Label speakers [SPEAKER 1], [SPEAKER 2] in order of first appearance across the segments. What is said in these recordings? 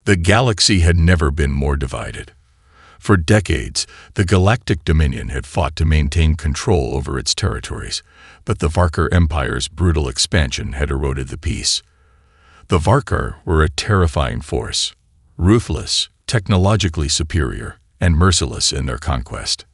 [SPEAKER 1] The galaxy had never been more divided. For decades, the Galactic Dominion had fought to maintain control over its territories, but the Varkar Empire's brutal expansion had eroded the peace. The Varkar were a terrifying force, ruthless, technologically superior, and merciless in their conquest.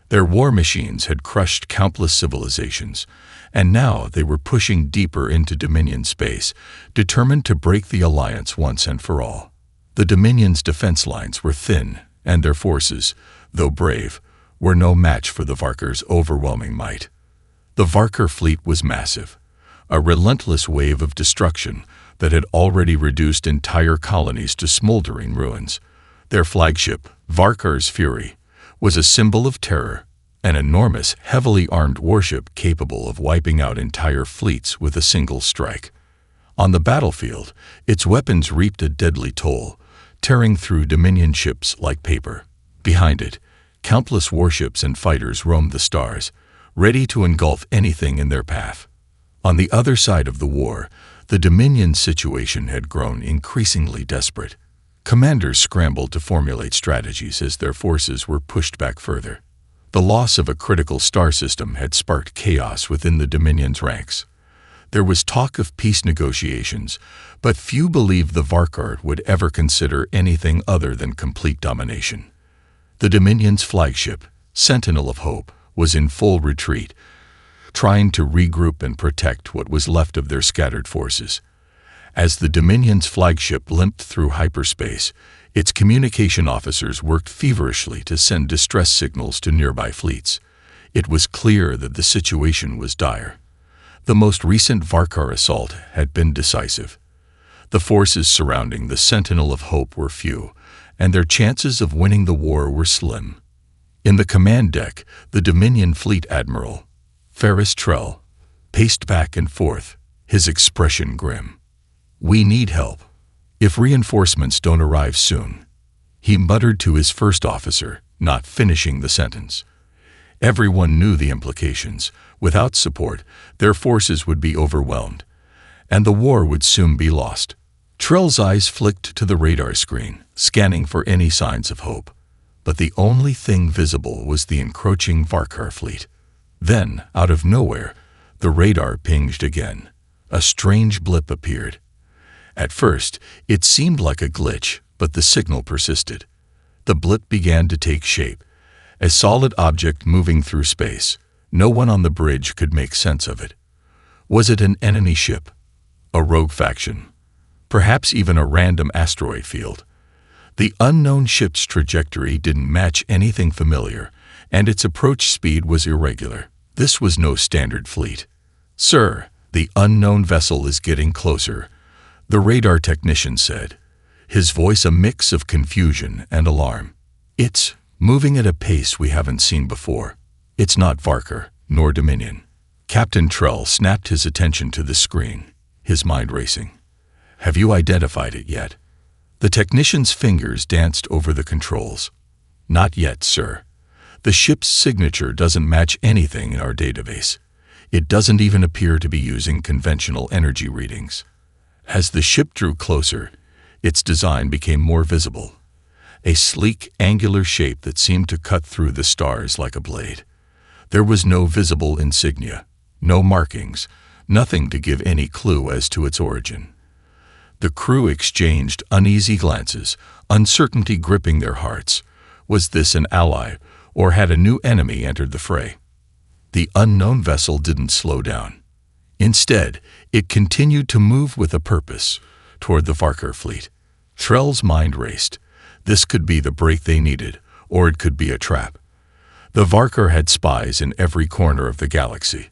[SPEAKER 1] Their war machines had crushed countless civilizations, and now they were pushing deeper into Dominion space, determined to break the alliance once and for all. The Dominion's defense lines were thin, and their forces, though brave, were no match for the Varkar's overwhelming might. The Varkar fleet was massive, a relentless wave of destruction that had already reduced entire colonies to smoldering ruins. Their flagship, Varkar's Fury, was a symbol of terror, an enormous, heavily armed warship capable of wiping out entire fleets with a single strike. On the battlefield, its weapons reaped a deadly toll, tearing through Dominion ships like paper. Behind it, countless warships and fighters roamed the stars, ready to engulf anything in their path. On the other side of the war, the Dominion's situation had grown increasingly desperate. Commanders scrambled to formulate strategies as their forces were pushed back further. The loss of a critical star system had sparked chaos within the Dominion's ranks. There was talk of peace negotiations, but few believed the Varkar would ever consider anything other than complete domination. The Dominion's flagship, Sentinel of Hope, was in full retreat, trying to regroup and protect what was left of their scattered forces. As the Dominion's flagship limped through hyperspace, its communication officers worked feverishly to send distress signals to nearby fleets. It was clear that the situation was dire. The most recent Varkar assault had been decisive. The forces surrounding the Sentinel of Hope were few, and their chances of winning the war were slim. In the command deck, the Dominion Fleet Admiral, Ferris Trell, paced back and forth, his expression grim. "We need help. If reinforcements don't arrive soon," he muttered to his first officer, not finishing the sentence. Everyone knew the implications. Without support, their forces would be overwhelmed, and the war would soon be lost. Trell's eyes flicked to the radar screen, scanning for any signs of hope. But the only thing visible was the encroaching Varkar fleet. Then, out of nowhere, the radar pinged again. A strange blip appeared. At first, it seemed like a glitch, but the signal persisted. The blip began to take shape, a solid object moving through space. No one on the bridge could make sense of it. Was it an enemy ship? A rogue faction? Perhaps even a random asteroid field? The unknown ship's trajectory didn't match anything familiar, and its approach speed was irregular. This was no standard fleet. "Sir, the unknown vessel is getting closer," the radar technician said, his voice a mix of confusion and alarm. "It's moving at a pace we haven't seen before. It's not Varkar, nor Dominion." Captain Trell snapped his attention to the screen, his mind racing. "Have you identified it yet?" The technician's fingers danced over the controls. "Not yet, sir. The ship's signature doesn't match anything in our database. It doesn't even appear to be using conventional energy readings." As the ship drew closer, its design became more visible. A sleek, angular shape that seemed to cut through the stars like a blade. There was no visible insignia, no markings, nothing to give any clue as to its origin. The crew exchanged uneasy glances, uncertainty gripping their hearts. Was this an ally, or had a new enemy entered the fray? The unknown vessel didn't slow down. Instead, it continued to move with a purpose, toward the Varkar fleet. Trell's mind raced. This could be the break they needed, or it could be a trap. The Varkar had spies in every corner of the galaxy,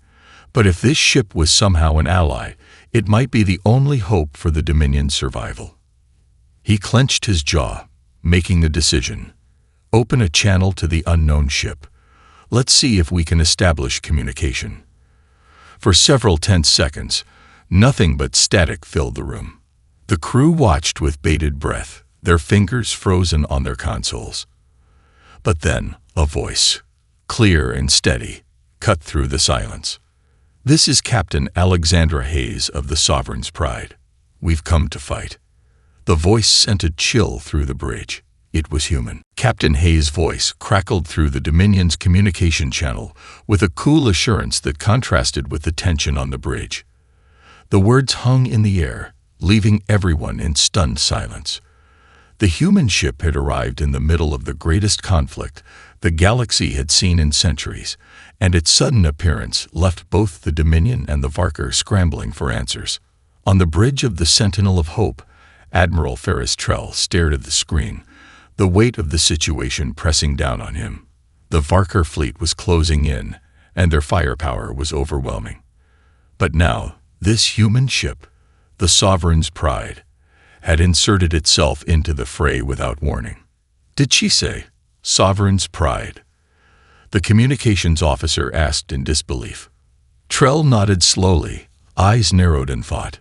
[SPEAKER 1] but if this ship was somehow an ally, it might be the only hope for the Dominion's survival. He clenched his jaw, making a decision. Open a channel to the unknown ship. Let's see if we can establish communication. For several tense seconds, nothing but static filled the room. The crew watched with bated breath, their fingers frozen on their consoles. But then, a voice, clear and steady, cut through the silence. "This is Captain Alexandra Hayes of the Sovereign's Pride. We've come to fight." The voice sent a chill through the bridge. It was human. Captain Hayes' voice crackled through the Dominion's communication channel with a cool assurance that contrasted with the tension on the bridge. The words hung in the air, leaving everyone in stunned silence. The human ship had arrived in the middle of the greatest conflict the galaxy had seen in centuries, and its sudden appearance left both the Dominion and the Varker scrambling for answers. On the bridge of the Sentinel of Hope, Admiral Ferris Trell stared at the screen, the weight of the situation pressing down on him. The Varker fleet was closing in, and their firepower was overwhelming. But now, this human ship, the Sovereign's Pride, had inserted itself into the fray without warning. Did she say, Sovereign's Pride? The communications officer asked in disbelief. Trell nodded slowly, eyes narrowed in thought.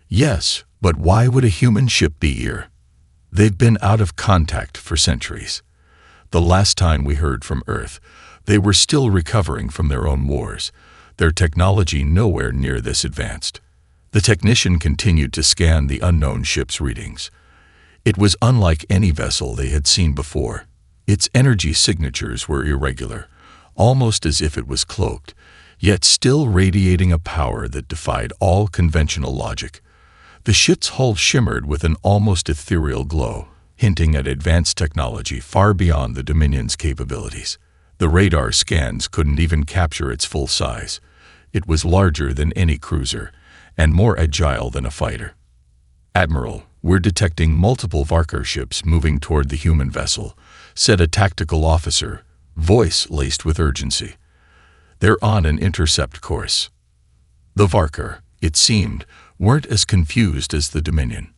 [SPEAKER 1] Yes, but why would a human ship be here? They've been out of contact for centuries. The last time we heard from Earth, they were still recovering from their own wars, their technology nowhere near this advanced. The technician continued to scan the unknown ship's readings. It was unlike any vessel they had seen before. Its energy signatures were irregular, almost as if it was cloaked, yet still radiating a power that defied all conventional logic. The ship's hull shimmered with an almost ethereal glow, hinting at advanced technology far beyond the Dominion's capabilities. The radar scans couldn't even capture its full size. It was larger than any cruiser, and more agile than a fighter. Admiral, we're detecting multiple Varker ships moving toward the human vessel, said a tactical officer, voice laced with urgency. They're on an intercept course. The Varker, it seemed, weren't as confused as the Dominion.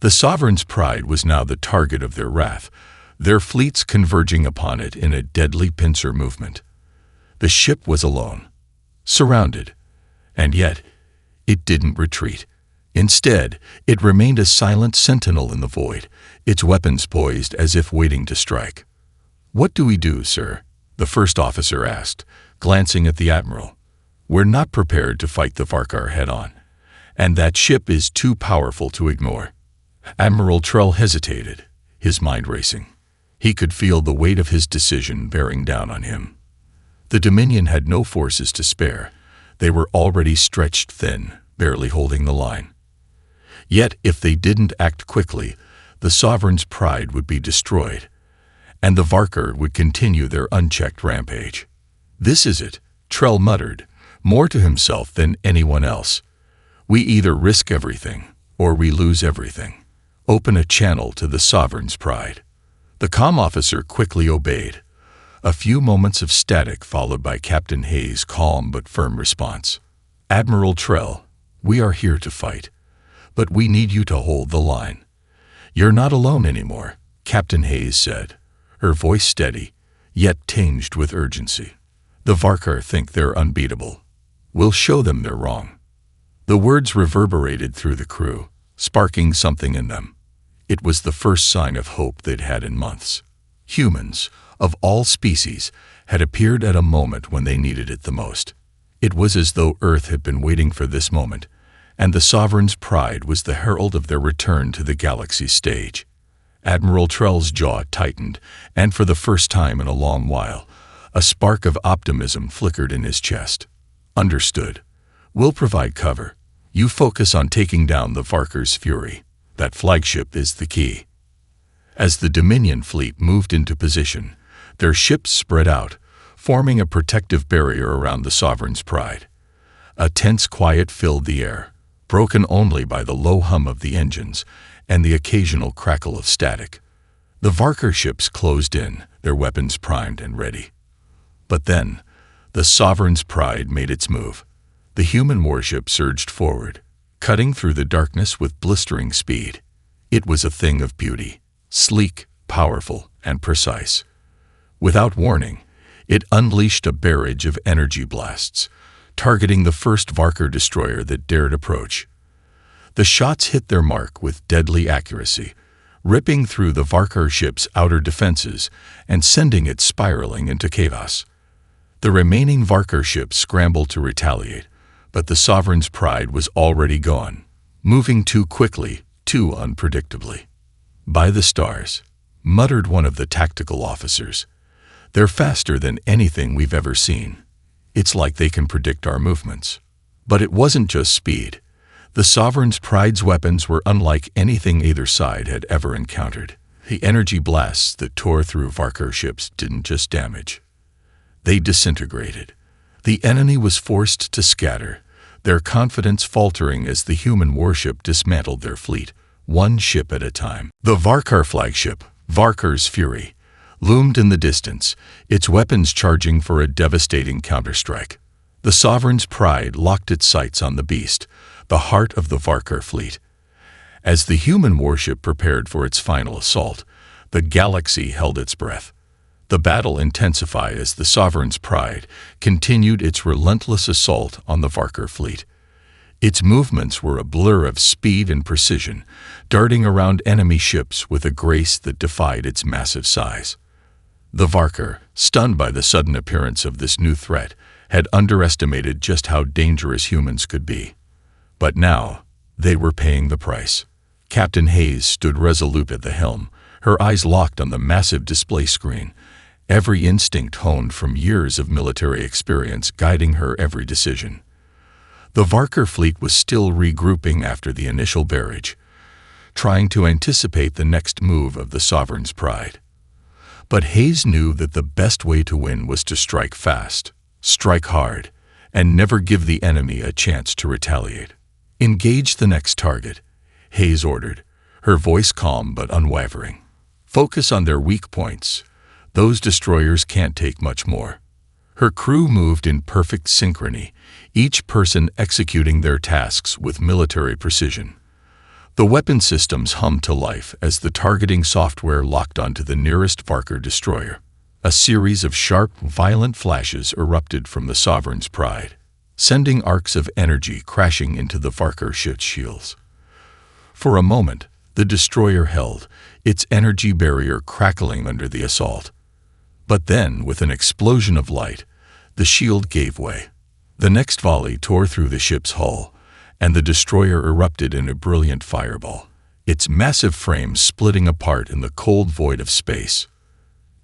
[SPEAKER 1] The Sovereign's Pride was now the target of their wrath, their fleets converging upon it in a deadly pincer movement. The ship was alone, surrounded, and yet it didn't retreat. Instead, it remained a silent sentinel in the void, its weapons poised as if waiting to strike. What do we do, sir? The first officer asked, glancing at the Admiral. We're not prepared to fight the Varkar head-on, and that ship is too powerful to ignore. Admiral Trell hesitated, his mind racing. He could feel the weight of his decision bearing down on him. The Dominion had no forces to spare. They were already stretched thin, barely holding the line. Yet, if they didn't act quickly, the Sovereign's Pride would be destroyed, and the Varker would continue their unchecked rampage. This is it, Trell muttered, more to himself than anyone else. We either risk everything, or we lose everything. Open a channel to the Sovereign's Pride. The comm officer quickly obeyed. A few moments of static followed by Captain Hayes' calm but firm response. Admiral Trell, we are here to fight, but we need you to hold the line. You're not alone anymore, Captain Hayes said, her voice steady, yet tinged with urgency. The Varkar think they're unbeatable. We'll show them they're wrong. The words reverberated through the crew, sparking something in them. It was the first sign of hope they'd had in months. Humans, of all species, had appeared at a moment when they needed it the most. It was as though Earth had been waiting for this moment, and the Sovereign's Pride was the herald of their return to the galaxy's stage. Admiral Trell's jaw tightened, and for the first time in a long while, a spark of optimism flickered in his chest. Understood. We'll provide cover. You focus on taking down the Varkar's fury. That flagship is the key. As the Dominion fleet moved into position, their ships spread out, forming a protective barrier around the Sovereign's Pride. A tense quiet filled the air, broken only by the low hum of the engines and the occasional crackle of static. The Varkar ships closed in, their weapons primed and ready. But then, the Sovereign's Pride made its move. The human warship surged forward, cutting through the darkness with blistering speed. It was a thing of beauty, sleek, powerful, and precise. Without warning, it unleashed a barrage of energy blasts, targeting the first Varkar destroyer that dared approach. The shots hit their mark with deadly accuracy, ripping through the Varkar ship's outer defenses and sending it spiraling into chaos. The remaining Varkar ships scrambled to retaliate, but the Sovereign's Pride was already gone, moving too quickly, too unpredictably. "By the stars," muttered one of the tactical officers. "They're faster than anything we've ever seen. It's like they can predict our movements." But it wasn't just speed. The Sovereign's Pride's weapons were unlike anything either side had ever encountered. The energy blasts that tore through Varkar ships didn't just damage. They disintegrated. The enemy was forced to scatter, their confidence faltering as the human warship dismantled their fleet, one ship at a time. The Varkar flagship, Varkar's Fury, loomed in the distance, its weapons charging for a devastating counterstrike. The Sovereign's Pride locked its sights on the beast, the heart of the Varkar fleet. As the human warship prepared for its final assault, the galaxy held its breath. The battle intensified as the Sovereign's Pride continued its relentless assault on the Varkar fleet. Its movements were a blur of speed and precision, darting around enemy ships with a grace that defied its massive size. The Varkar, stunned by the sudden appearance of this new threat, had underestimated just how dangerous humans could be. But now, they were paying the price. Captain Hayes stood resolute at the helm, her eyes locked on the massive display screen, every instinct honed from years of military experience guiding her every decision. The Varkar fleet was still regrouping after the initial barrage, trying to anticipate the next move of the Sovereign's Pride. But Hayes knew that the best way to win was to strike fast, strike hard, and never give the enemy a chance to retaliate. "Engage the next target," Hayes ordered, her voice calm but unwavering. "Focus on their weak points. Those destroyers can't take much more." Her crew moved in perfect synchrony, each person executing their tasks with military precision. The weapon systems hummed to life as the targeting software locked onto the nearest Varkar destroyer. A series of sharp, violent flashes erupted from the Sovereign's Pride, sending arcs of energy crashing into the Varkar ship's shields. For a moment, the destroyer held, its energy barrier crackling under the assault. But then, with an explosion of light, the shield gave way. The next volley tore through the ship's hull, and the destroyer erupted in a brilliant fireball, its massive frame splitting apart in the cold void of space.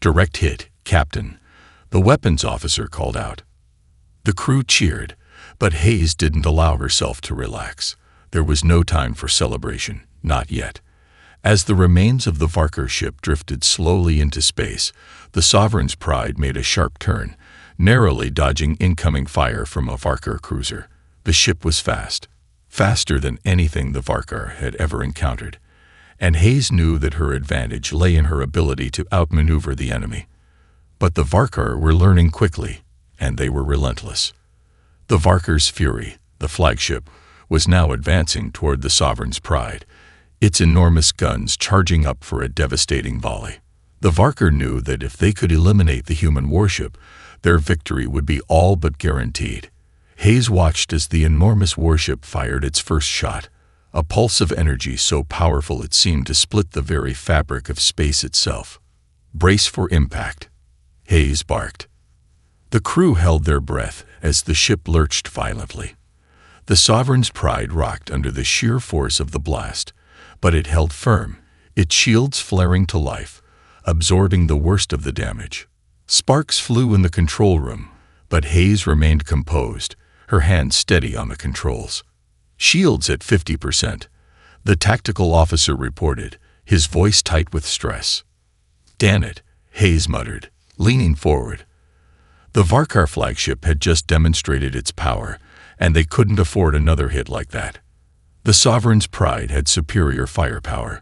[SPEAKER 1] "Direct hit, Captain," the weapons officer called out. The crew cheered, but Hayes didn't allow herself to relax. There was no time for celebration, not yet. As the remains of the Varkar ship drifted slowly into space, the Sovereign's Pride made a sharp turn, narrowly dodging incoming fire from a Varkar cruiser. The ship was fast, faster than anything the Varkar had ever encountered, and Hayes knew that her advantage lay in her ability to outmaneuver the enemy. But the Varkar were learning quickly, and they were relentless. The Varkar's Fury, the flagship, was now advancing toward the Sovereign's Pride, its enormous guns charging up for a devastating volley. The Varkar knew that if they could eliminate the human warship, their victory would be all but guaranteed. Hayes watched as the enormous warship fired its first shot, a pulse of energy so powerful it seemed to split the very fabric of space itself. "Brace for impact," Hayes barked. The crew held their breath as the ship lurched violently. The Sovereign's Pride rocked under the sheer force of the blast, but it held firm, its shields flaring to life, absorbing the worst of the damage. Sparks flew in the control room, but Hayes remained composed, her hands steady on the controls. "Shields at 50%, the tactical officer reported, his voice tight with stress. "Damn it," Hayes muttered, leaning forward. The Varkar flagship had just demonstrated its power, and they couldn't afford another hit like that. The Sovereign's Pride had superior firepower,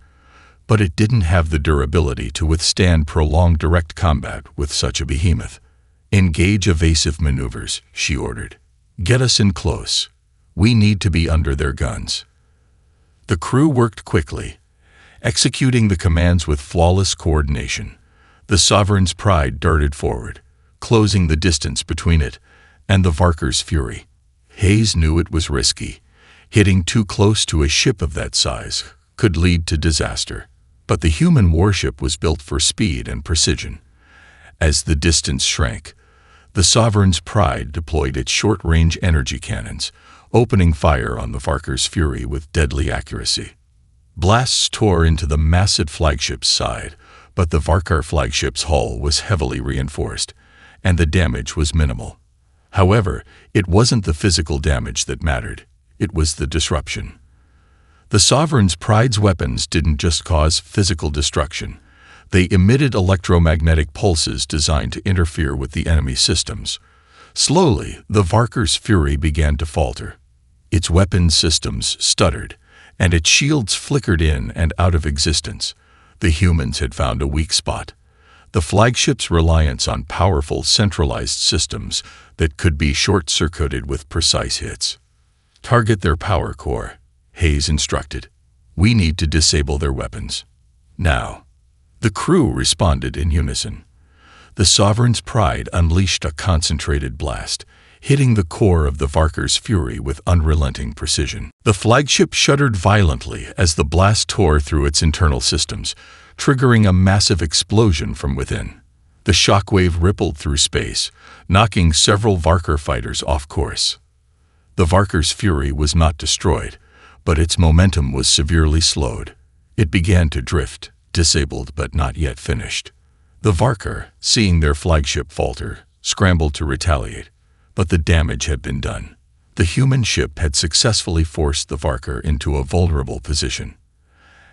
[SPEAKER 1] but it didn't have the durability to withstand prolonged direct combat with such a behemoth. "Engage evasive maneuvers," she ordered. "Get us in close. We need to be under their guns." The crew worked quickly, executing the commands with flawless coordination. The Sovereign's Pride darted forward, closing the distance between it and the Varkar's Fury. Hayes knew it was risky. Hitting too close to a ship of that size could lead to disaster. But the human warship was built for speed and precision. As the distance shrank, the Sovereign's Pride deployed its short-range energy cannons, opening fire on the Varkar's Fury with deadly accuracy. Blasts tore into the massive flagship's side, but the Varkar flagship's hull was heavily reinforced, and the damage was minimal. However, it wasn't the physical damage that mattered. It was the disruption. The Sovereign's Pride's weapons didn't just cause physical destruction. They emitted electromagnetic pulses designed to interfere with the enemy systems. Slowly, the Varkar's fury began to falter. Its weapon systems stuttered, and its shields flickered in and out of existence. The humans had found a weak spot. The flagship's reliance on powerful centralized systems that could be short-circuited with precise hits. Target their power core, Hayes instructed. We need to disable their weapons. Now. The crew responded in unison. The Sovereign's Pride unleashed a concentrated blast, hitting the core of the Varkar's fury with unrelenting precision. The flagship shuddered violently as the blast tore through its internal systems, triggering a massive explosion from within. The shockwave rippled through space, knocking several Varkar fighters off course. The Varkar's fury was not destroyed, but its momentum was severely slowed. It began to drift, disabled but not yet finished. The Varkar, seeing their flagship falter, scrambled to retaliate, but the damage had been done. The human ship had successfully forced the Varkar into a vulnerable position.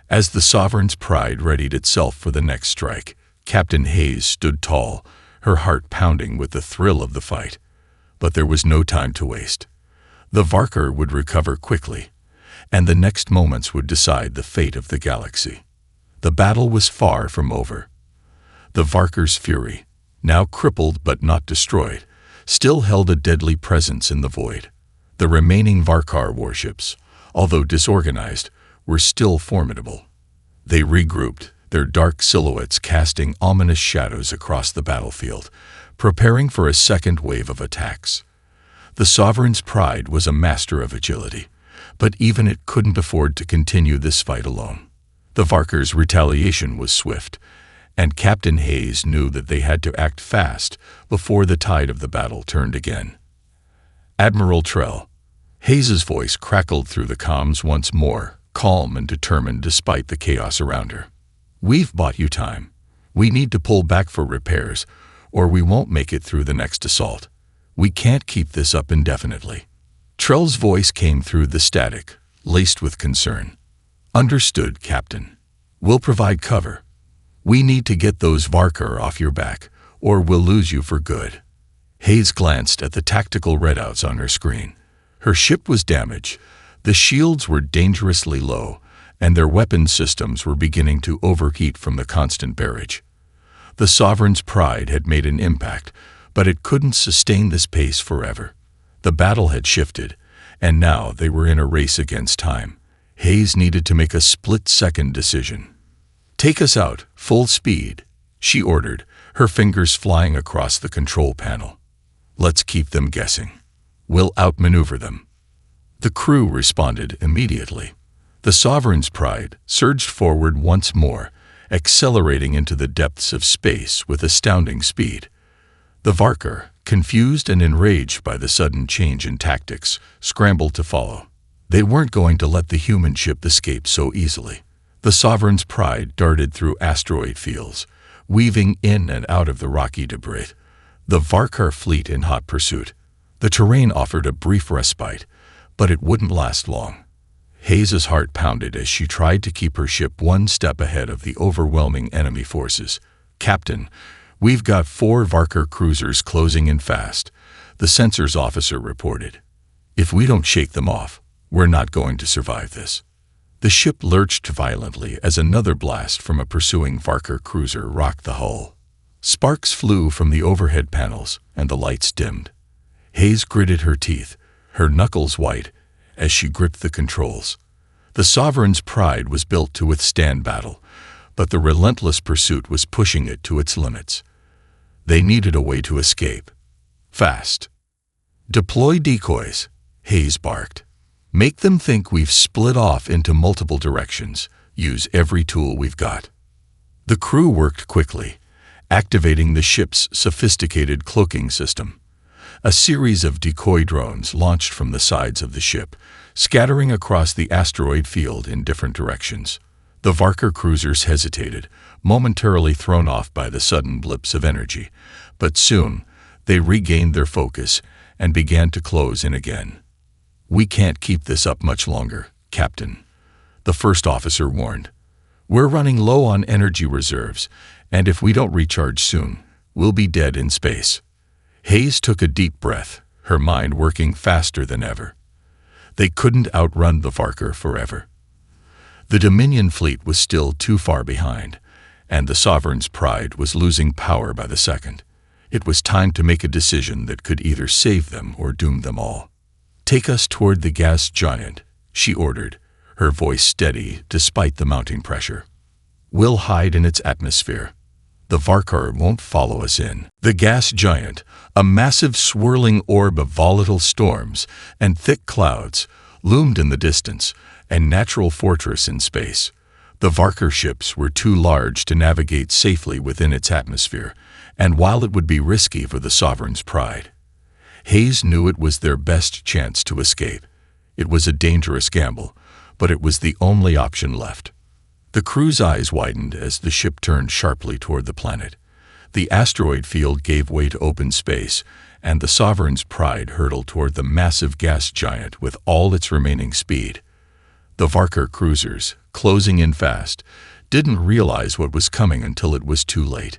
[SPEAKER 1] As the Sovereign's Pride readied itself for the next strike, Captain Hayes stood tall, her heart pounding with the thrill of the fight. But there was no time to waste. The Varkar would recover quickly, and the next moments would decide the fate of the galaxy. The battle was far from over. The Varkar's fury, now crippled but not destroyed, still held a deadly presence in the void. The remaining Varkar warships, although disorganized, were still formidable. They regrouped, their dark silhouettes casting ominous shadows across the battlefield, preparing for a second wave of attacks. The Sovereign's Pride was a master of agility, but even it couldn't afford to continue this fight alone. The Varkar's retaliation was swift, and Captain Hayes knew that they had to act fast before the tide of the battle turned again. Admiral Trell. Hayes's voice crackled through the comms once more, calm and determined despite the chaos around her. We've bought you time. We need to pull back for repairs, or we won't make it through the next assault. We can't keep this up indefinitely. Trell's voice came through the static, laced with concern. Understood, Captain. We'll provide cover. We need to get those Varkar off your back, or we'll lose you for good. Hayes glanced at the tactical readouts on her screen. Her ship was damaged, the shields were dangerously low, and their weapon systems were beginning to overheat from the constant barrage. The Sovereign's Pride had made an impact, but it couldn't sustain this pace forever. The battle had shifted, and now they were in a race against time. Hayes needed to make a split-second decision. Take us out, full speed, she ordered, her fingers flying across the control panel. Let's keep them guessing. We'll outmaneuver them. The crew responded immediately. The Sovereign's Pride surged forward once more, accelerating into the depths of space with astounding speed. The Varkar, confused and enraged by the sudden change in tactics, scrambled to follow. They weren't going to let the human ship escape so easily. The Sovereign's Pride darted through asteroid fields, weaving in and out of the rocky debris. The Varkar fleet in hot pursuit. The terrain offered a brief respite, but it wouldn't last long. Hayes's heart pounded as she tried to keep her ship one step ahead of the overwhelming enemy forces. Captain, we've got 4 Varkar cruisers closing in fast, the sensors officer reported. If we don't shake them off, we're not going to survive this. The ship lurched violently as another blast from a pursuing Varkar cruiser rocked the hull. Sparks flew from the overhead panels, and the lights dimmed. Hayes gritted her teeth, her knuckles white, as she gripped the controls. The Sovereign's Pride was built to withstand battle, but the relentless pursuit was pushing it to its limits. They needed a way to escape. Fast. Deploy decoys, Hayes barked. Make them think we've split off into multiple directions. Use every tool we've got. The crew worked quickly, activating the ship's sophisticated cloaking system. A series of decoy drones launched from the sides of the ship, scattering across the asteroid field in different directions. The Varker cruisers hesitated, momentarily thrown off by the sudden blips of energy, but soon they regained their focus and began to close in again. "We can't keep this up much longer, Captain," the first officer warned. "We're running low on energy reserves, and if we don't recharge soon, we'll be dead in space." Hayes took a deep breath, her mind working faster than ever. They couldn't outrun the Varker forever. The Dominion fleet was still too far behind, and the Sovereign's pride was losing power by the second. It was time to make a decision that could either save them or doom them all. "Take us toward the gas giant," she ordered, her voice steady despite the mounting pressure. "We'll hide in its atmosphere. The Varkar won't follow us in." The gas giant, a massive swirling orb of volatile storms and thick clouds, loomed in the distance, a natural fortress in space. The Varker ships were too large to navigate safely within its atmosphere, and while it would be risky for the Sovereign's pride, Hayes knew it was their best chance to escape. It was a dangerous gamble, but it was the only option left. The crew's eyes widened as the ship turned sharply toward the planet. The asteroid field gave way to open space, and the Sovereign's pride hurtled toward the massive gas giant with all its remaining speed. The Varker cruisers, closing in fast, didn't realize what was coming until it was too late.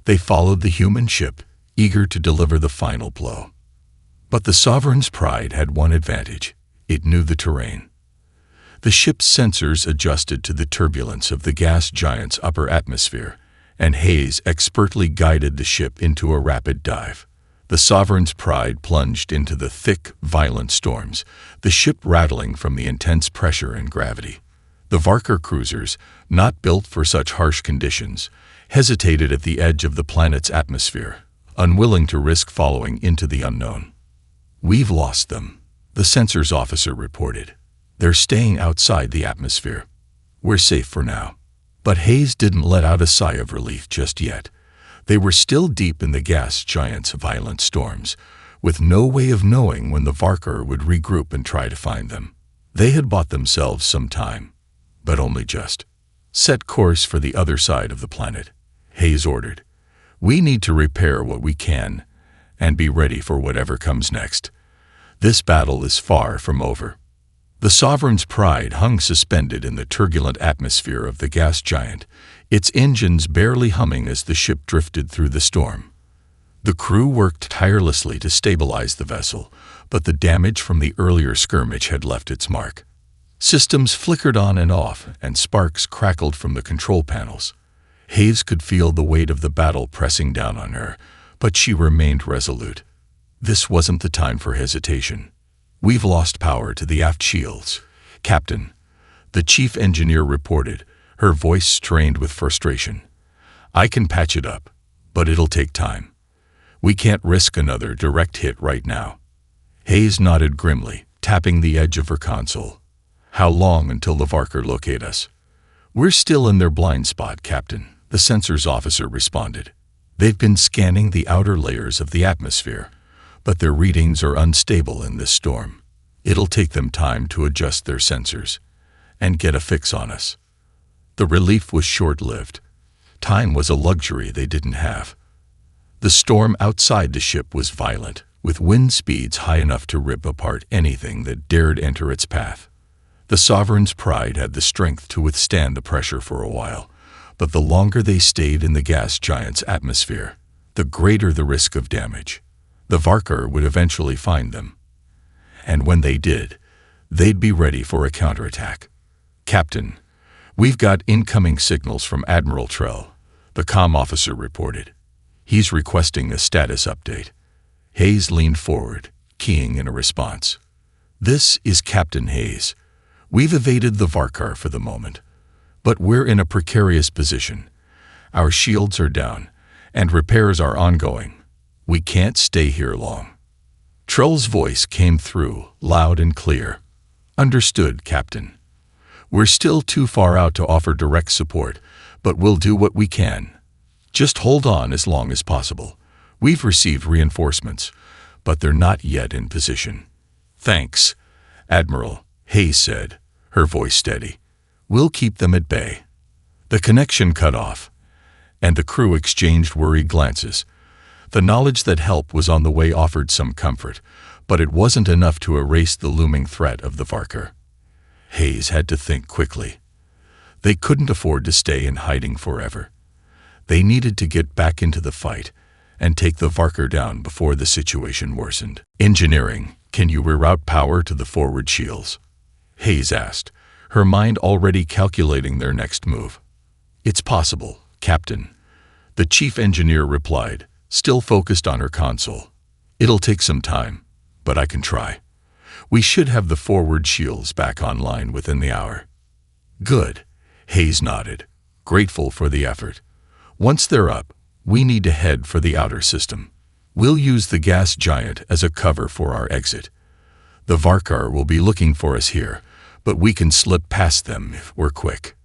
[SPEAKER 1] They followed the human ship, eager to deliver the final blow. But the Sovereign's pride had one advantage: it knew the terrain. The ship's sensors adjusted to the turbulence of the gas giant's upper atmosphere, and Hayes expertly guided the ship into a rapid dive. The Sovereign's pride plunged into the thick, violent storms, the ship rattling from the intense pressure and gravity. The Varker cruisers, not built for such harsh conditions, hesitated at the edge of the planet's atmosphere, unwilling to risk following into the unknown. "We've lost them," the sensors officer reported. "They're staying outside the atmosphere. We're safe for now." But Hayes didn't let out a sigh of relief just yet. They were still deep in the gas giant's violent storms, with no way of knowing when the Varker would regroup and try to find them. They had bought themselves some time, but only just. "Set course for the other side of the planet," Hayes ordered. "We need to repair what we can and be ready for whatever comes next. This battle is far from over." The Sovereign's pride hung suspended in the turbulent atmosphere of the gas giant, its engines barely humming as the ship drifted through the storm. The crew worked tirelessly to stabilize the vessel, but the damage from the earlier skirmish had left its mark. Systems flickered on and off, and sparks crackled from the control panels. Hayes could feel the weight of the battle pressing down on her, but she remained resolute. This wasn't the time for hesitation. "We've lost power to the aft shields, Captain," the chief engineer reported, her voice strained with frustration. "I can patch it up, but it'll take time. We can't risk another direct hit right now." Hayes nodded grimly, tapping the edge of her console. "How long until the Varker locate us?" "We're still in their blind spot, Captain," the sensors officer responded. "They've been scanning the outer layers of the atmosphere, but their readings are unstable in this storm. It'll take them time to adjust their sensors and get a fix on us." The relief was short-lived. Time was a luxury they didn't have. The storm outside the ship was violent, with wind speeds high enough to rip apart anything that dared enter its path. The Sovereign's pride had the strength to withstand the pressure for a while, but the longer they stayed in the gas giant's atmosphere, the greater the risk of damage. The Varker would eventually find them, and when they did, they'd be ready for a counterattack. "Captain, we've got incoming signals from Admiral Trell," the comm officer reported. "He's requesting a status update." Hayes leaned forward, keying in a response. "This is Captain Hayes. We've evaded the Varkar for the moment, but we're in a precarious position. Our shields are down, and repairs are ongoing. We can't stay here long." Trell's voice came through, loud and clear. "Understood, Captain. We're still too far out to offer direct support, but we'll do what we can. Just hold on as long as possible. We've received reinforcements, but they're not yet in position. "Thanks, Admiral," Hayes said, her voice steady. "We'll keep them at bay." The connection cut off, and the crew exchanged worried glances. The knowledge that help was on the way offered some comfort, but it wasn't enough to erase the looming threat of the Varkar. Hayes had to think quickly. They couldn't afford to stay in hiding forever. They needed to get back into the fight and take the Varkar down before the situation worsened. "Engineering, can you reroute power to the forward shields?" Hayes asked, her mind already calculating their next move. "It's possible, Captain," the chief engineer replied, still focused on her console. "It'll take some time, but I can try. We should have the forward shields back online within the hour." "Good," Hayes nodded, grateful for the effort. "Once they're up, we need to head for the outer system. We'll use the gas giant as a cover for our exit. The Varkar will be looking for us here, but we can slip past them if we're quick."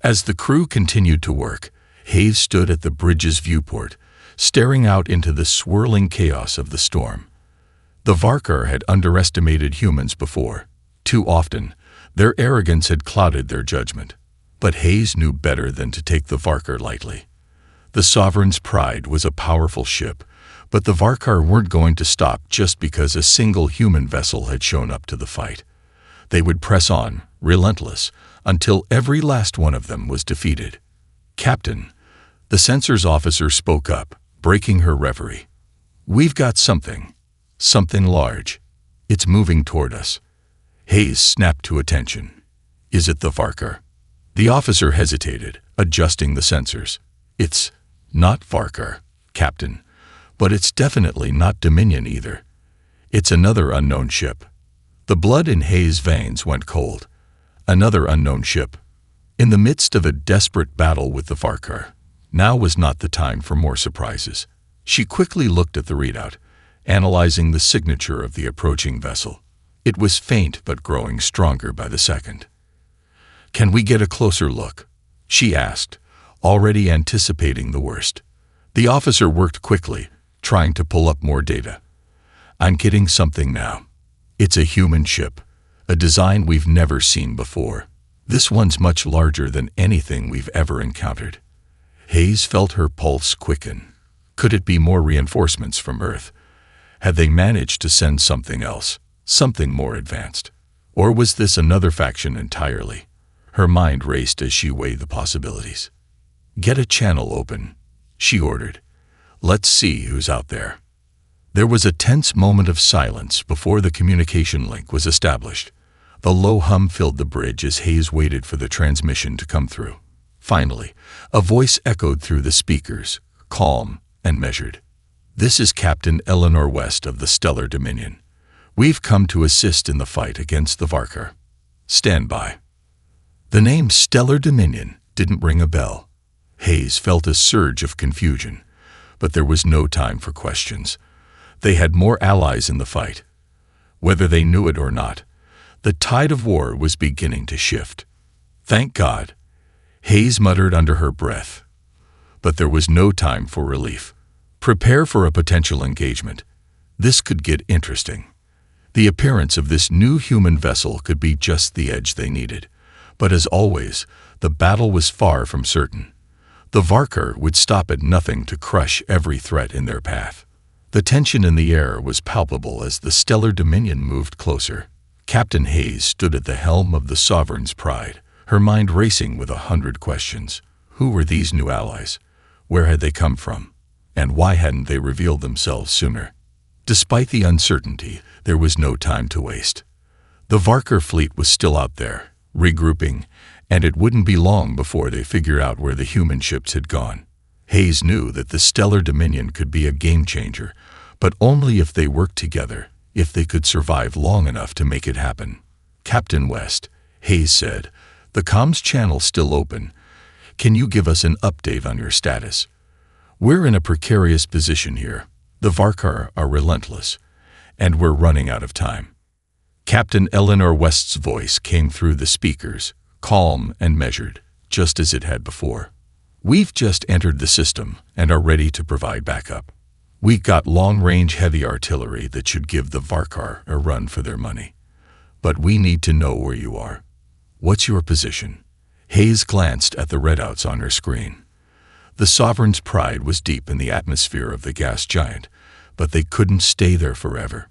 [SPEAKER 1] As the crew continued to work, Hayes stood at the bridge's viewport, staring out into the swirling chaos of the storm. The Varkar had underestimated humans before. Too often, their arrogance had clouded their judgment. But Hayes knew better than to take the Varkar lightly. The Sovereign's pride was a powerful ship, but the Varkar weren't going to stop just because a single human vessel had shown up to the fight. They would press on, relentless, until every last one of them was defeated. "Captain," the sensors officer spoke up, breaking her reverie. "We've got something large. It's moving toward us." Hayes snapped to attention. "Is it the Varkar?" The officer hesitated, adjusting the sensors. "It's not Varkar, Captain, but it's definitely not Dominion either. It's another unknown ship." The blood in Hayes' veins went cold. Another unknown ship. In the midst of a desperate battle with the Varkar, now was not the time for more surprises. She quickly looked at the readout, analyzing the signature of the approaching vessel. It was faint but growing stronger by the second. "Can we get a closer look?" she asked, already anticipating the worst. The officer worked quickly, trying to pull up more data. "I'm getting something now. It's a human ship, a design we've never seen before. This one's much larger than anything we've ever encountered." Hayes felt her pulse quicken. Could it be more reinforcements from Earth? Had they managed to send something else, something more advanced? Or was this another faction entirely? Her mind raced as she weighed the possibilities. "Get a channel open," she ordered. "Let's see who's out there." There was a tense moment of silence before the communication link was established. The low hum filled the bridge as Hayes waited for the transmission to come through. Finally, a voice echoed through the speakers, calm and measured. "This is Captain Eleanor West of the Stellar Dominion. We've come to assist in the fight against the Varkar. Stand by." The name Stellar Dominion didn't ring a bell. Hayes felt a surge of confusion, but there was no time for questions. They had more allies in the fight. Whether they knew it or not, the tide of war was beginning to shift. "Thank God," Hayes muttered under her breath. But there was no time for relief. Prepare for a potential engagement. This could get interesting. The appearance of this new human vessel could be just the edge they needed. But as always, the battle was far from certain. The Varkar would stop at nothing to crush every threat in their path. The tension in the air was palpable as the Stellar Dominion moved closer. Captain Hayes stood at the helm of the Sovereign's Pride, her mind racing with 100 questions. Who were these new allies? Where had they come from? And why hadn't they revealed themselves sooner? Despite the uncertainty, there was no time to waste. The Varkar fleet was still out there, regrouping, and it wouldn't be long before they figured out where the human ships had gone. Hayes knew that the Stellar Dominion could be a game-changer, but only if they worked together, if they could survive long enough to make it happen. "Captain West," Hayes said, "the comms channel's still open. Can you give us an update on your status? We're in a precarious position here. The Varkar are relentless, and we're running out of time." Captain Eleanor West's voice came through the speakers, calm and measured, just as it had before. "We've just entered the system and are ready to provide backup. We got long-range heavy artillery that should give the Varkar a run for their money. But we need to know where you are. What's your position?" Hayes glanced at the readouts on her screen. The Sovereign's pride was deep in the atmosphere of the gas giant, but they couldn't stay there forever.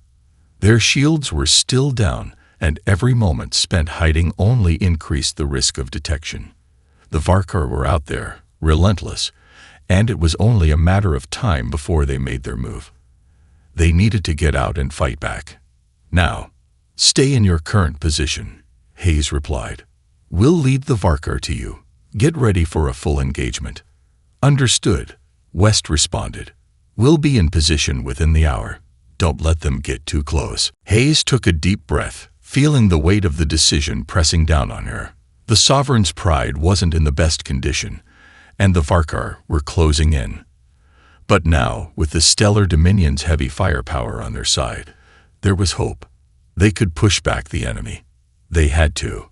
[SPEAKER 1] Their shields were still down, and every moment spent hiding only increased the risk of detection. The Varkar were out there, relentless, and it was only a matter of time before they made their move. They needed to get out and fight back. "Now, stay in your current position," Hayes replied. "We'll lead the Varkar to you. Get ready for a full engagement." "Understood," West responded. "We'll be in position within the hour. Don't let them get too close." Hayes took a deep breath, feeling the weight of the decision pressing down on her. The Sovereign's pride wasn't in the best condition, and the Varkar were closing in. But now, with the Stellar Dominion's heavy firepower on their side, there was hope. They could push back the enemy. They had to.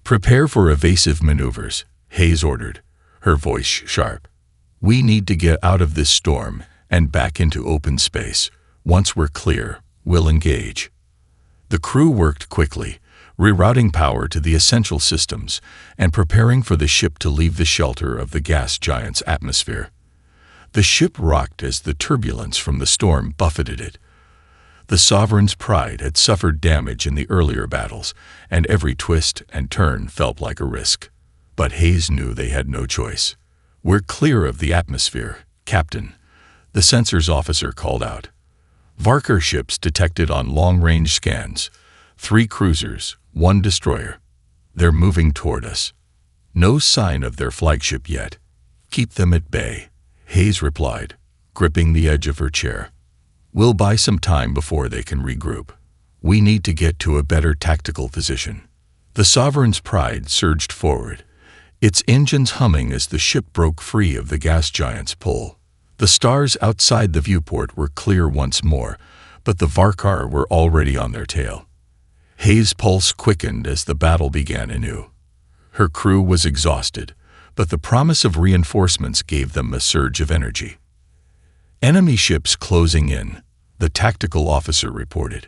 [SPEAKER 1] "Prepare for evasive maneuvers," Hayes ordered, her voice sharp. "We need to get out of this storm and back into open space. Once we're clear, we'll engage." The crew worked quickly, rerouting power to the essential systems and preparing for the ship to leave the shelter of the gas giant's atmosphere. The ship rocked as the turbulence from the storm buffeted it. The Sovereign's pride had suffered damage in the earlier battles, and every twist and turn felt like a risk. But Hayes knew they had no choice. "We're clear of the atmosphere, Captain," the sensors officer called out. Varkar ships detected on long-range scans. 3 cruisers, 1 destroyer. They're moving toward us. No sign of their flagship yet. "Keep them at bay," Hayes replied, gripping the edge of her chair. "We'll buy some time before they can regroup. We need to get to a better tactical position." The Sovereign's pride surged forward, its engines humming as the ship broke free of the gas giant's pull. The stars outside the viewport were clear once more, but the Varkar were already on their tail. Hayes' pulse quickened as the battle began anew. Her crew was exhausted, but the promise of reinforcements gave them a surge of energy. "Enemy ships closing in," the tactical officer reported.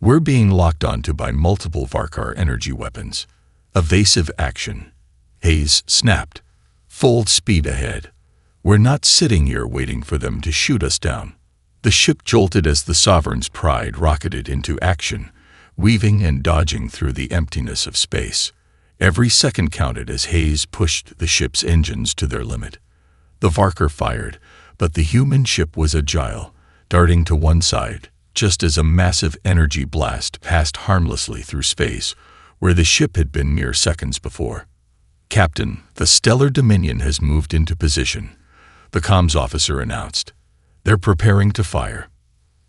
[SPEAKER 1] "We're being locked onto by multiple Varkar energy weapons. Evasive action," Hayes snapped. "Full speed ahead. We're not sitting here waiting for them to shoot us down." The ship jolted as the Sovereign's pride rocketed into action, weaving and dodging through the emptiness of space. Every second counted as Hayes pushed the ship's engines to their limit. The Varkar fired, but the human ship was agile, darting to one side, just as a massive energy blast passed harmlessly through space, where the ship had been mere seconds before. "Captain, the Stellar Dominion has moved into position," the comms officer announced. "They're preparing to fire."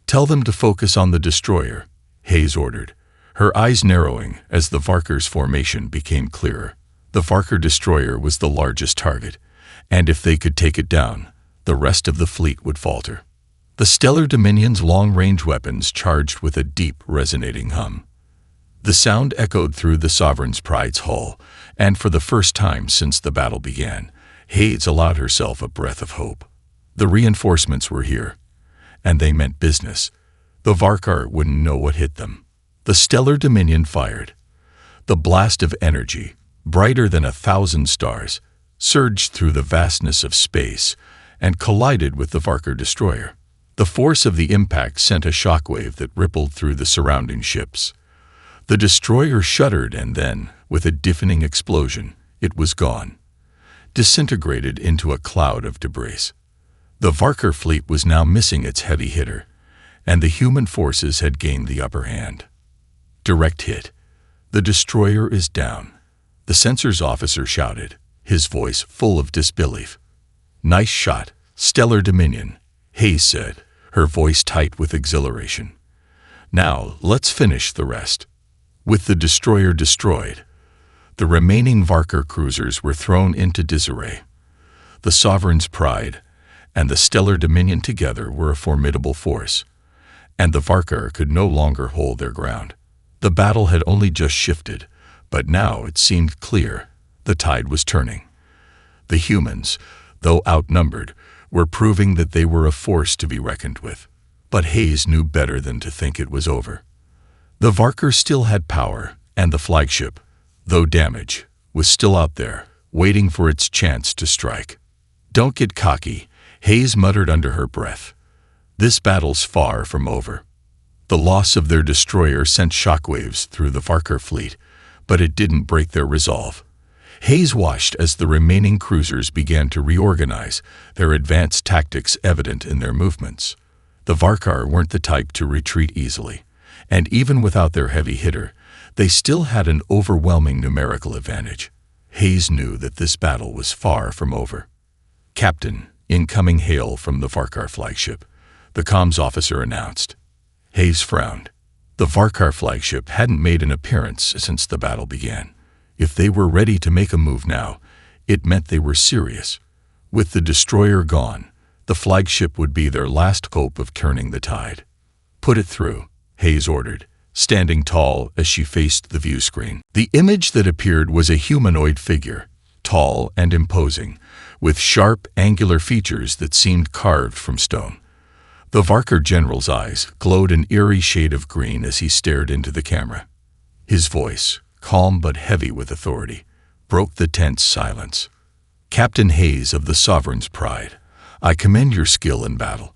[SPEAKER 1] "Tell them to focus on the destroyer," Hayes ordered, her eyes narrowing as the Varkar's formation became clearer. The Varkar destroyer was the largest target, and if they could take it down, the rest of the fleet would falter. The Stellar Dominion's long-range weapons charged with a deep, resonating hum. The sound echoed through the Sovereign's pride's hull, and for the first time since the battle began, Hayes allowed herself a breath of hope. The reinforcements were here, and they meant business. The Varkar wouldn't know what hit them. The Stellar Dominion fired. The blast of energy, brighter than 1,000 stars, surged through the vastness of space and collided with the Varkar destroyer. The force of the impact sent a shockwave that rippled through the surrounding ships. The destroyer shuddered, and then, with a deafening explosion, it was gone, disintegrated into a cloud of debris. The Varkar fleet was now missing its heavy hitter, and the human forces had gained the upper hand. Direct hit. "The destroyer is down," the sensors officer shouted, his voice full of disbelief. "Nice shot, Stellar Dominion," Hayes said, her voice tight with exhilaration. "Now, let's finish the rest." With the destroyer destroyed, the remaining Varkar cruisers were thrown into disarray. The Sovereign's pride and the Stellar Dominion together were a formidable force, and the Varkar could no longer hold their ground. The battle had only just shifted, but now it seemed clear. The tide was turning. The humans, though outnumbered, were proving that they were a force to be reckoned with. But Hayes knew better than to think it was over. The Varker still had power, and the flagship, though damaged, was still out there, waiting for its chance to strike. "Don't get cocky," Hayes muttered under her breath. "This battle's far from over." The loss of their destroyer sent shockwaves through the Varker fleet, but it didn't break their resolve. Hayes watched as the remaining cruisers began to reorganize, their advanced tactics evident in their movements. The Varkar weren't the type to retreat easily, and even without their heavy hitter, they still had an overwhelming numerical advantage. Hayes knew that this battle was far from over. "Captain, incoming hail from the Varkar flagship," the comms officer announced. Hayes frowned. The Varkar flagship hadn't made an appearance since the battle began. If they were ready to make a move now, it meant they were serious. With the destroyer gone, the flagship would be their last hope of turning the tide. "Put it through," Hayes ordered, standing tall as she faced the view screen. The image that appeared was a humanoid figure, tall and imposing, with sharp, angular features that seemed carved from stone. The Varker general's eyes glowed an eerie shade of green as he stared into the camera. His voice, calm but heavy with authority, broke the tense silence. "Captain Hayes of the Sovereign's Pride, I commend your skill in battle.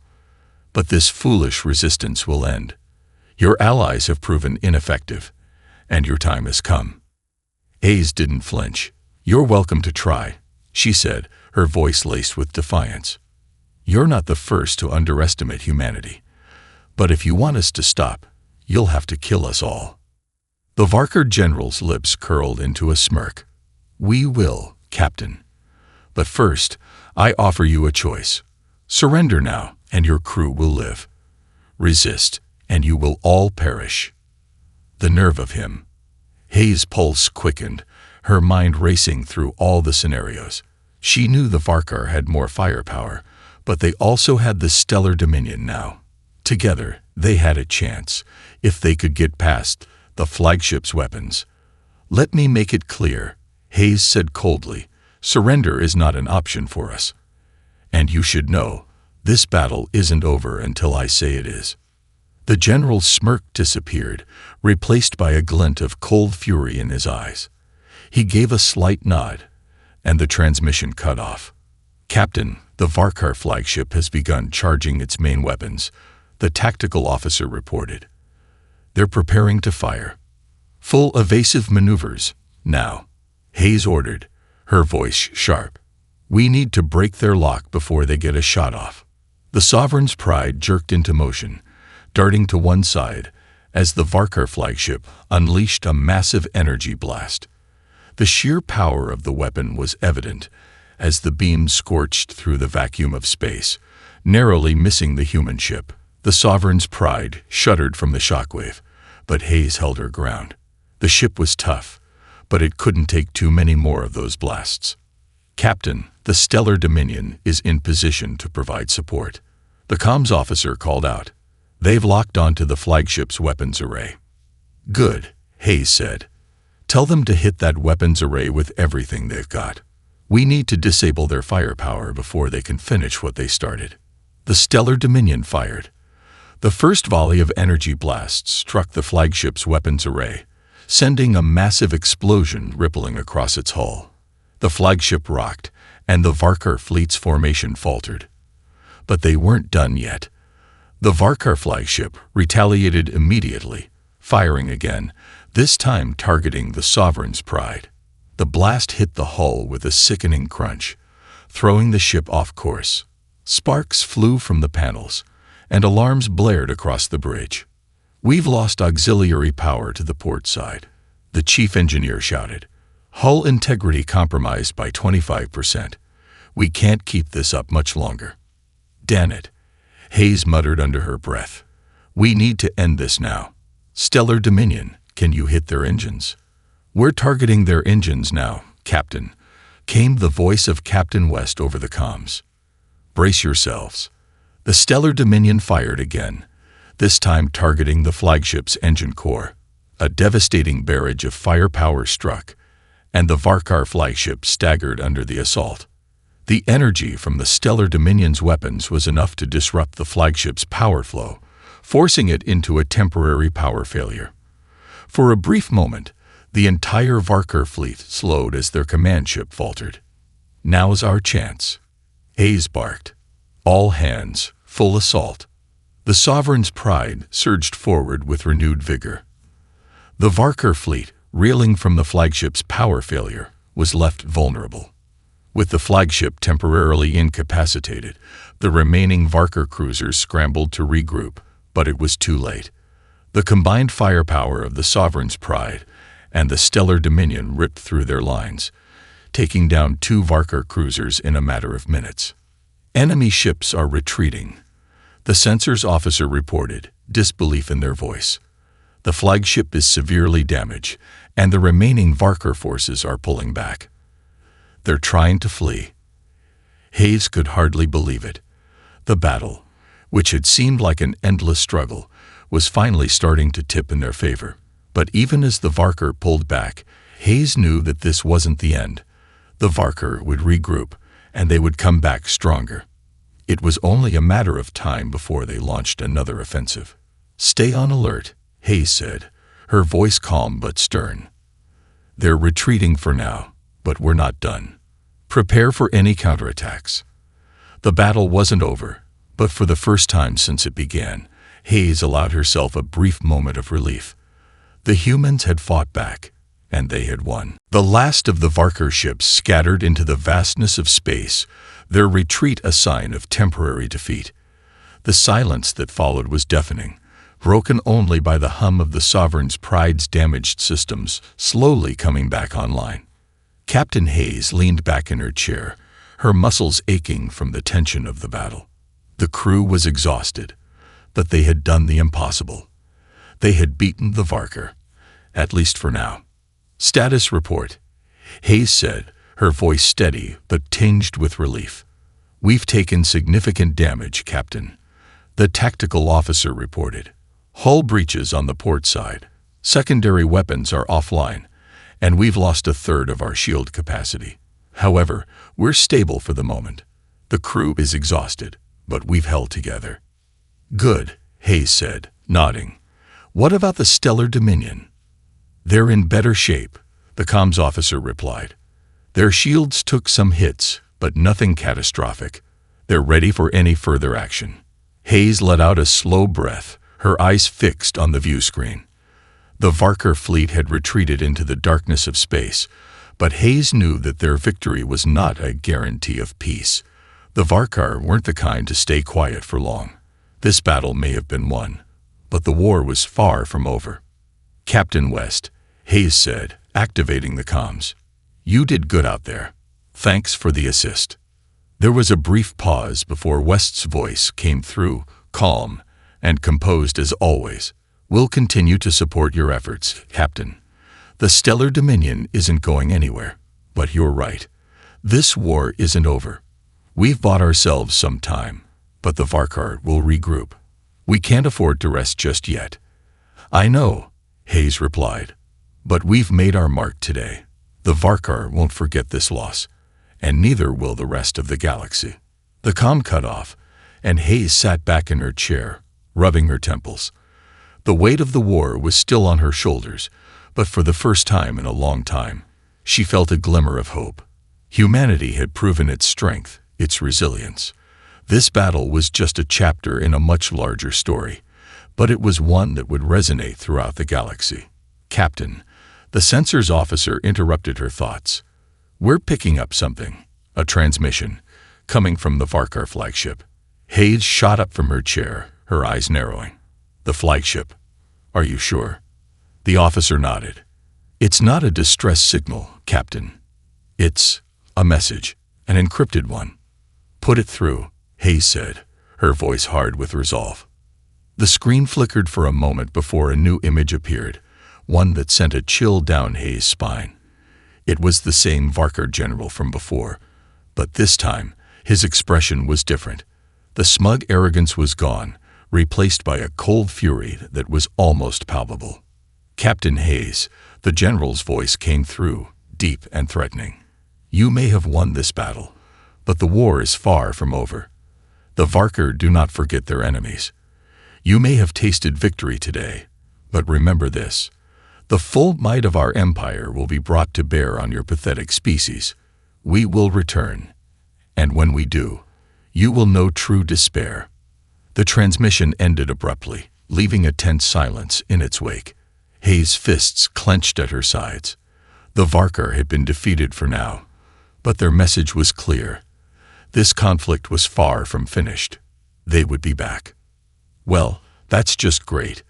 [SPEAKER 1] But this foolish resistance will end. Your allies have proven ineffective, and your time has come." Hayes didn't flinch. "You're welcome to try," she said, her voice laced with defiance. "You're not the first to underestimate humanity. But if you want us to stop, you'll have to kill us all." The Varker general's lips curled into a smirk. "We will, Captain. But first, I offer you a choice. Surrender now, and your crew will live. Resist, and you will all perish." The nerve of him. Hayes' pulse quickened, her mind racing through all the scenarios. She knew the Varkar had more firepower, but they also had the stellar dominion now. Together, they had a chance, if they could get past the flagship's weapons. "Let me make it clear," Hayes said coldly. "Surrender is not an option for us. And you should know, this battle isn't over until I say it is." The general's smirk disappeared, replaced by a glint of cold fury in his eyes. He gave a slight nod, and the transmission cut off. "Captain, the Varkar flagship has begun charging its main weapons," the tactical officer reported. "They're preparing to fire. Full evasive maneuvers, now," Hayes ordered, her voice sharp. "We need to break their lock before they get a shot off." The Sovereign's Pride jerked into motion, darting to one side as the Varkar flagship unleashed a massive energy blast. The sheer power of the weapon was evident as the beam scorched through the vacuum of space, narrowly missing the human ship. The Sovereign's Pride shuddered from the shockwave, but Hayes held her ground. The ship was tough, but it couldn't take too many more of those blasts. "Captain, the Stellar Dominion is in position to provide support," the comms officer called out. "They've locked onto the flagship's weapons array." "Good," Hayes said. "Tell them to hit that weapons array with everything they've got. We need to disable their firepower before they can finish what they started." The Stellar Dominion fired. The first volley of energy blasts struck the flagship's weapons array, sending a massive explosion rippling across its hull. The flagship rocked, and the Varkar fleet's formation faltered. But they weren't done yet. The Varkar flagship retaliated immediately, firing again, this time targeting the Sovereign's Pride. The blast hit the hull with a sickening crunch, throwing the ship off course. Sparks flew from the panels, and alarms blared across the bridge. "We've lost auxiliary power to the port side," the chief engineer shouted. "Hull integrity compromised by 25%. We can't keep this up much longer." "Damn it," Hayes muttered under her breath. "We need to end this now. Stellar Dominion, can you hit their engines?" "We're targeting their engines now, Captain," came the voice of Captain West over the comms. "Brace yourselves." The Stellar Dominion fired again, this time targeting the flagship's engine core. A devastating barrage of firepower struck, and the Varkar flagship staggered under the assault. The energy from the Stellar Dominion's weapons was enough to disrupt the flagship's power flow, forcing it into a temporary power failure. For a brief moment, the entire Varker fleet slowed as their command ship faltered. "Now's our chance," Hayes barked. "All hands, full assault." The Sovereign's pride surged forward with renewed vigor. The Varker fleet, reeling from the flagship's power failure, was left vulnerable. With the flagship temporarily incapacitated, the remaining Varker cruisers scrambled to regroup, but it was too late. The combined firepower of the Sovereign's pride and the Stellar Dominion ripped through their lines, taking down 2 Varker cruisers in a matter of minutes. "Enemy ships are retreating," the censor's officer reported, disbelief in their voice. "The flagship is severely damaged, and the remaining Varker forces are pulling back. They're trying to flee." Hayes could hardly believe it. The battle, which had seemed like an endless struggle, was finally starting to tip in their favor. But even as the Varker pulled back, Hayes knew that this wasn't the end. The Varker would regroup, and they would come back stronger. It was only a matter of time before they launched another offensive. "Stay on alert," Hayes said, her voice calm but stern. "They're retreating for now, but we're not done. Prepare for any counterattacks." The battle wasn't over, but for the first time since it began, Hayes allowed herself a brief moment of relief. The humans had fought back, and they had won. The last of the Varker ships scattered into the vastness of space, their retreat a sign of temporary defeat. The silence that followed was deafening, broken only by the hum of the Sovereign's pride's damaged systems slowly coming back online. Captain Hayes leaned back in her chair, her muscles aching from the tension of the battle. The crew was exhausted, but they had done the impossible. They had beaten the Varker, at least for now. "Status report," Hayes said, her voice steady but tinged with relief. "We've taken significant damage, Captain," the tactical officer reported. "Hull breaches on the port side. Secondary weapons are offline, and we've lost a third of our shield capacity. However, we're stable for the moment. The crew is exhausted, but we've held together." "Good," Hayes said, nodding. "What about the Stellar Dominion?" "They're in better shape," the comms officer replied. "Their shields took some hits, but nothing catastrophic. They're ready for any further action." Hayes let out a slow breath, her eyes fixed on the view screen. The Varker fleet had retreated into the darkness of space, but Hayes knew that their victory was not a guarantee of peace. The Varkar weren't the kind to stay quiet for long. This battle may have been won, but the war was far from over. "Captain West," Hayes said, activating the comms. "You did good out there. Thanks for the assist." There was a brief pause before West's voice came through, calm and composed as always. "We'll continue to support your efforts, Captain. The Stellar Dominion isn't going anywhere. But you're right. This war isn't over. We've bought ourselves some time, but the Varkar will regroup. We can't afford to rest just yet." "I know," Hayes replied, "but we've made our mark today. The Varkar won't forget this loss, and neither will the rest of the galaxy." The comm cut off, and Hayes sat back in her chair, rubbing her temples. The weight of the war was still on her shoulders, but for the first time in a long time, she felt a glimmer of hope. Humanity had proven its strength, its resilience. This battle was just a chapter in a much larger story, but it was one that would resonate throughout the galaxy. "Captain," the censor's officer interrupted her thoughts. "We're picking up something, a transmission, coming from the Varkar flagship." Hayes shot up from her chair, her eyes narrowing. "The flagship? Are you sure?" The officer nodded. "It's not a distress signal, Captain. It's a message, an encrypted one." "Put it through," Hayes said, her voice hard with resolve. The screen flickered for a moment before a new image appeared, one that sent a chill down Hayes' spine. It was the same Varkar general from before, but this time his expression was different. The smug arrogance was gone, replaced by a cold fury that was almost palpable. "Captain Hayes," the general's voice came through, deep and threatening. "You may have won this battle, But the war is far from over. The Varkar do not forget their enemies. You may have tasted victory today, but remember this. The full might of our empire will be brought to bear on your pathetic species. We will return. And when we do, you will know true despair. The transmission ended abruptly, leaving a tense silence in its wake. Hayes' fists clenched at her sides. The Varkar had been defeated for now, but their message was clear. This conflict was far from finished. They would be back. Well, that's just great,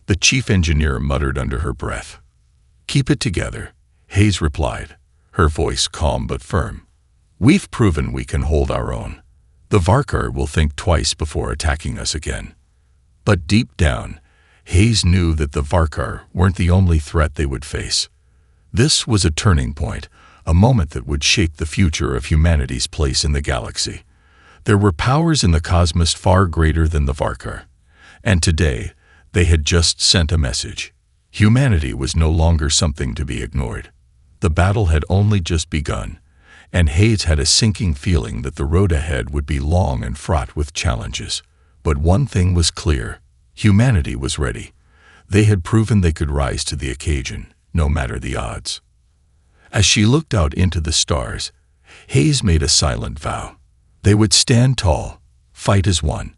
[SPEAKER 1] the chief engineer muttered under her breath. Keep it together, Hayes replied, her voice calm but firm. We've proven we can hold our own. The Varkar will think twice before attacking us again. But deep down, Hayes knew that the Varkar weren't the only threat they would face. This was a turning point, a moment that would shape the future of humanity's place in the galaxy. There were powers in the cosmos far greater than the Varkar, and today they had just sent a message. Humanity was no longer something to be ignored. The battle had only just begun, and Hayes had a sinking feeling that the road ahead would be long and fraught with challenges. But one thing was clear. Humanity was ready. They had proven they could rise to the occasion, no matter the odds. As she looked out into the stars, Hayes made a silent vow. They would stand tall, fight as one,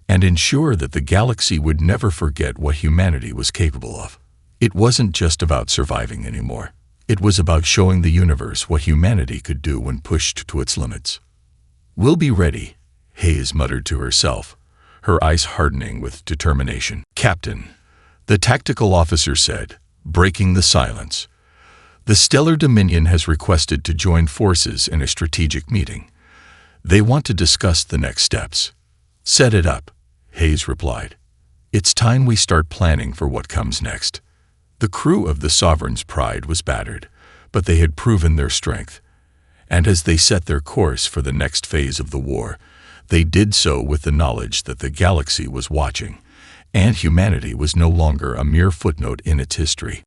[SPEAKER 1] and ensure that the galaxy would never forget what humanity was capable of. It wasn't just about surviving anymore. It was about showing the universe what humanity could do when pushed to its limits. We'll be ready, Hayes muttered to herself, her eyes hardening with determination. Captain, the tactical officer said, breaking the silence. The Stellar Dominion has requested to join forces in a strategic meeting. They want to discuss the next steps. Set it up, Hayes replied. It's time we start planning for what comes next. The crew of the Sovereign's Pride was battered, but they had proven their strength. And as they set their course for the next phase of the war, they did so with the knowledge that the galaxy was watching, and humanity was no longer a mere footnote in its history.